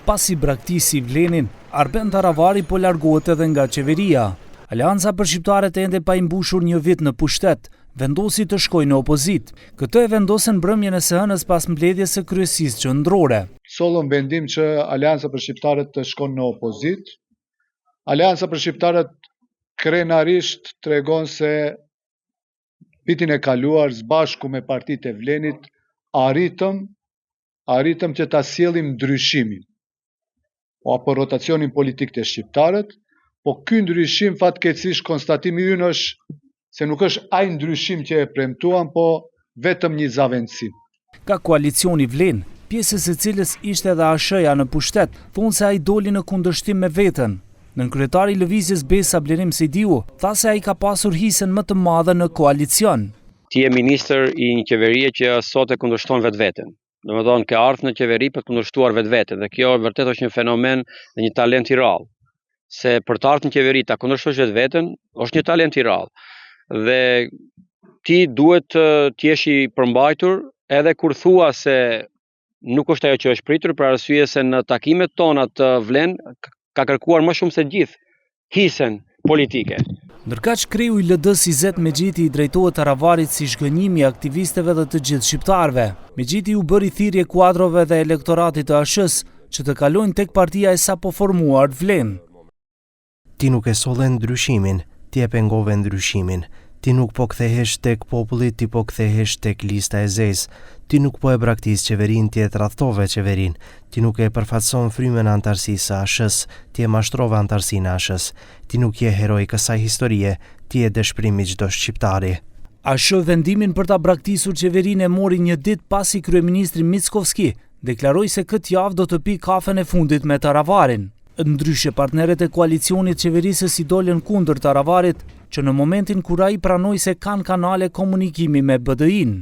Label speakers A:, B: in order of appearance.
A: Pasi braktisi Vlenin, Arben Taravari po largohet edhe nga qeveria. Aleanca për shqiptarët ende pa i mbushur një vit në pushtet, vendosi të shkojë në opozit. Këtë e vendosën mbrëmjen e së hënës pas mbledhjes së kryesisë qendrore.
B: Sollën vendim që Aleanca për shqiptarët të shkon në opozit. Aleanca për shqiptarët krenarisht tregon se vitin e kaluar sbashku me partitë e Vlenit arritëm që ta sjellim ndryshimin apo rotacionin politik të shqiptarët, po ky ndryshim fatkeqësisht konstatimi ynë është se nuk është ai ndryshim që e premtuam, po vetëm një zaventësim.
A: Ka koalicioni Vlen, pjesës e cilës ishte edhe ASH-ja në pushtet, thonë se ai doli në kundërshtim me veten. Nënkryetari i lëvizjes Besa Blerim Sejdiu tha se ai ka pasur hisën më të madhe në koalicion.
C: Ti je ministër i një qeverie që sot e kundërshton vetveten. Domethënë ke ardhur në qeveri për të kundërshtuar vetveten dhe kjo vërtet është një fenomen dhe një talent i rrallë. Se për të ardhur në qeveri ta kundërshtosh vetveten është një talent i rrallë. Dhe ti duhet të jesh i përmbajtur edhe kur thua se nuk është ajo që është pritur, për arsye se në takimet tona të Vlen ka kërkuar më shumë se gjithë hisën politike.
A: Ndërkaq kreu i LD-s Izet Mexhiti i drejtohet Taravarit si shgënjimi i aktivistëve dhe të gjithë shqiptarëve. Mexhiti u bëri thirrje kuadrove dhe elektoratit të ASH-s që të kalojnë tek partia e sapo formuar Vlen.
D: Ti nuk e solle ndryshimin, ti e pengove ndryshimin. Ti nuk po kthehesh tek populli, ti po kthehesh tek lista e zezë. Ti nuk po e braktis qeverin, ti e tradhtove qeverin. Ti nuk e përfaqëson frymën e antarësisë së ASH-s, ti e mashtrove antarësinë e ASH-s. Ti nuk je heroi kësaj historie, ti e dëshpërimi çdo shqiptari.
A: ASH vendimin për ta braktisur qeverinë e mori një ditë pasi kryeministri Mickovski deklaroi se këtë javë do të pi kafen e fundit me Taravarin. Ndryshe partnerët e koalicionit qeverisës i dolën kundër Taravarit, që në momentin kur ai pranoi se kanë kanale komunikimi me BDI-n.